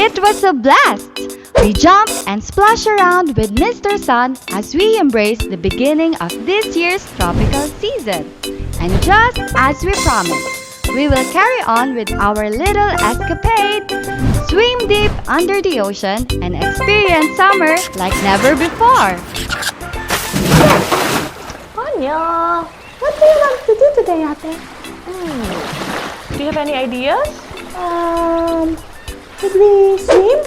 It was a blast! We jumped and splashed around with Mr. Sun as we embraced the beginning of this year's tropical season. And just as we promised, we will carry on with our little escapade, swim deep under the ocean, and experience summer like never before. Anya, what do you want to do today, Ate? Do you have any ideas? Should we swim?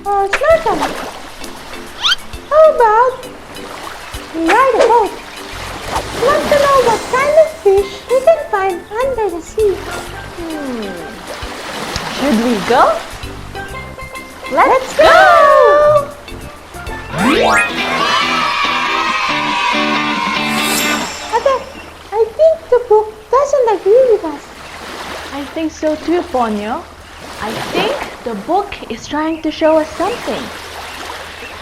Or snorkel? How about we ride a boat? Want to know what kind of fish we can find under the sea? Should we go? Let's go! Ate, I think the book doesn't agree with us. I think so too, Ponyo. I think the book is trying to show us something.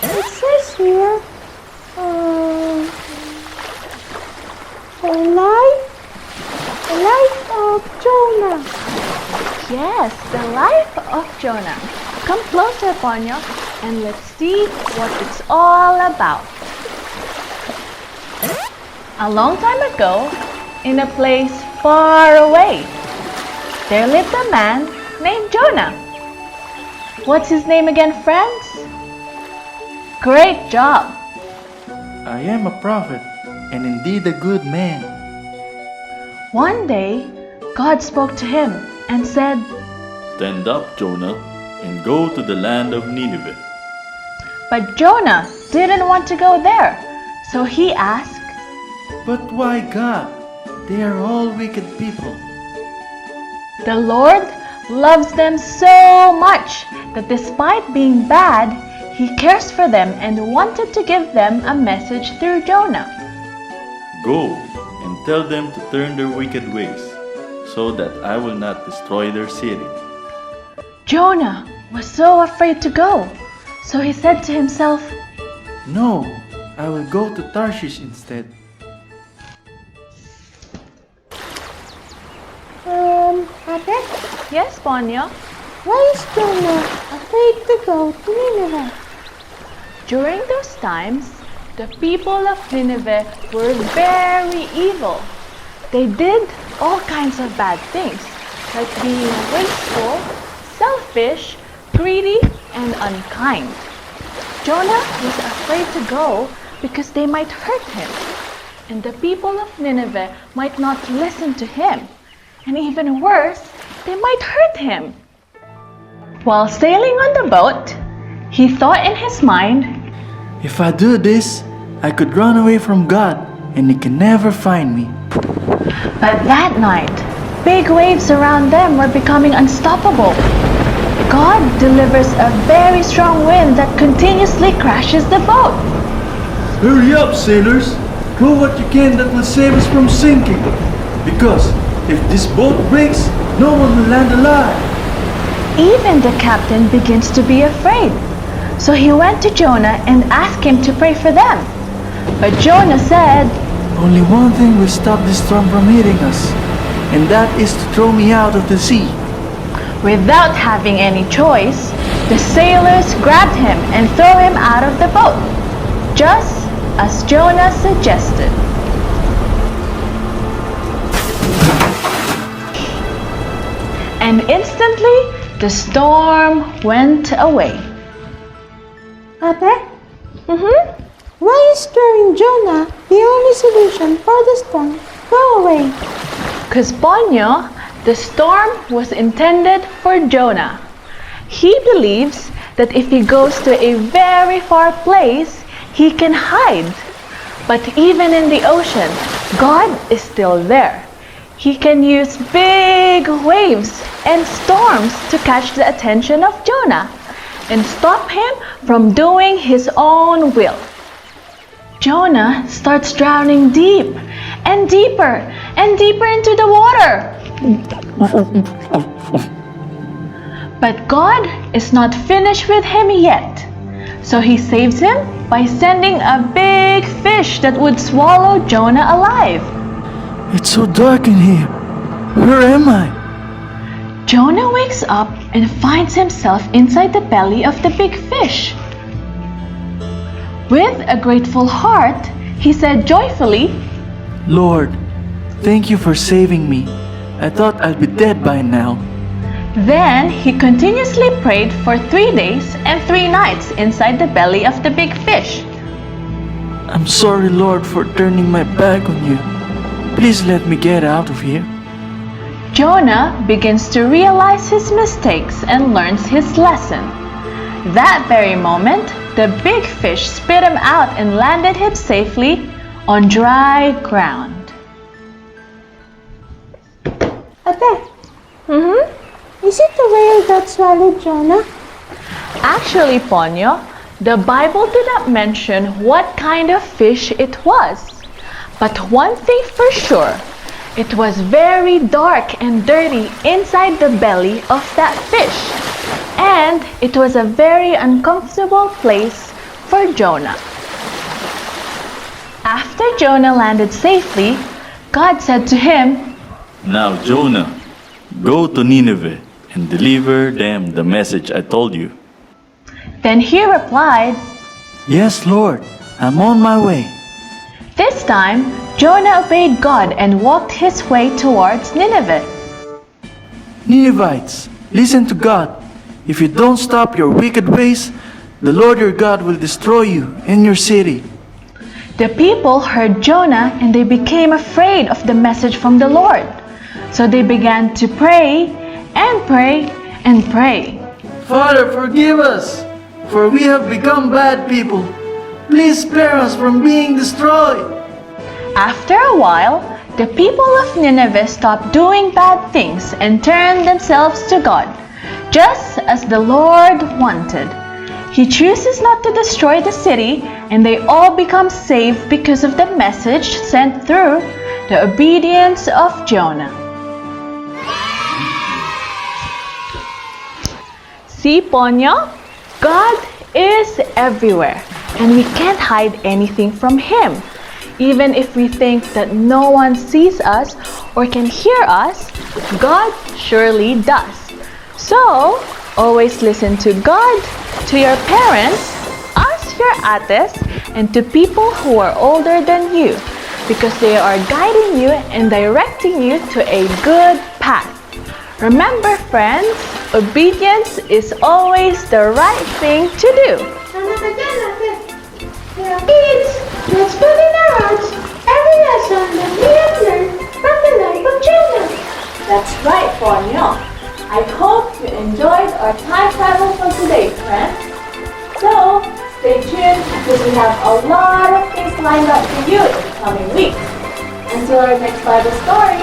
It says here, the life of Jonah. Yes, the life of Jonah. Come closer, Ponyo, and let's see what it's all about. A long time ago, in a place far away, there lived a man named Jonah. What's his name again, friends? Great job! I am a prophet, and indeed a good man. One day, God spoke to him and said, Stand up, Jonah, and go to the land of Nineveh. but Jonah didn't want to go there. So he asked, But why, God? They are all wicked people. the Lord loves them so much that despite being bad, He cares for them and wanted to give them a message through Jonah. Go and tell them to turn their wicked ways, so that I will not destroy their city. Jonah was so afraid to go, so he said to himself, No, I will go to Tarshish instead. Ate, Yes, Ponyo. why is Jonah afraid to go to Nineveh? During those times, the people of Nineveh were very evil. They did all kinds of bad things, like being wasteful, selfish, greedy, and unkind. Jonah was afraid to go because they might hurt him, and the people of Nineveh might not listen to him, and even worse, they might hurt him. While sailing on the boat, he thought in his mind, If I do this, I could run away from God, and He can never find me. but that night, big waves around them were becoming unstoppable. God delivers a very strong wind that continuously crashes the boat. Hurry up, sailors! Do what you can that will save us from sinking. Because if this boat breaks, no one will land alive. Even the captain begins to be afraid. So he went to Jonah and asked him to pray for them. But Jonah said, Only one thing will stop this storm from hitting us, and that is to throw me out of the sea. without having any choice, the sailors grabbed him and threw him out of the boat, just as Jonah suggested. And instantly, the storm went away. Ate, why is throwing Jonah the only solution for the storm? Go away. Because Ponyo, the storm was intended for Jonah. He believes that if he goes to a very far place, he can hide. But even in the ocean, God is still there. He can use big waves and storms to catch the attention of Jonah and stop him from doing his own will. Jonah starts drowning deep and deeper and deeper into the water. But God is not finished with him yet. So he saves him by sending a big fish that would swallow Jonah alive. It's so dark in here. Where am I? Jonah wakes up and finds himself inside the belly of the big fish. With a grateful heart, he said joyfully, Lord, thank you for saving me. I thought I'd be dead by now. Then he continuously prayed for 3 days and 3 nights inside the belly of the big fish. I'm sorry, Lord, for turning my back on you. Please let me get out of here. Jonah begins to realize his mistakes and learns his lesson. That very moment, the big fish spit him out and landed him safely on dry ground. Ate, is it the whale that swallowed Jonah? Actually, Ponyo, the Bible did not mention what kind of fish it was. But one thing for sure, it was very dark and dirty inside the belly of that fish. And it was a very uncomfortable place for Jonah. After Jonah landed safely, God said to him, Now, Jonah, go to Nineveh and deliver them the message I told you. Then he replied, Yes, Lord, I'm on my way. This time, Jonah obeyed God and walked his way towards Nineveh. Ninevites, listen to God. If you don't stop your wicked ways, the Lord your God will destroy you and your city. The people heard Jonah and they became afraid of the message from the Lord. So they began to pray and pray and pray. Father, forgive us, for we have become bad people. Please spare us from being destroyed. After a while, the people of Nineveh stopped doing bad things and turned themselves to God, just as the Lord wanted. He chooses not to destroy the city, and they all become saved because of the message sent through the obedience of Jonah. See, Ponyo? God is everywhere, and we can't hide anything from Him. Even if we think that no one sees us or can hear us, God surely does. So, always listen to God, to your parents, us, your ates, and to people who are older than you, because they are guiding you and directing you to a good path. Remember, friends, obedience is always the right thing to do. Tama ka dyan, ate. Kaya kids, let's put in our hearts every lesson that we have learned from the life of Jonah. That's right, Ponyo. I hope you enjoyed our time travel for today, friends. So, stay tuned because we have a lot of things lined up for you in the coming weeks. Until our next Bible story,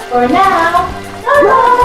for now, bye-bye!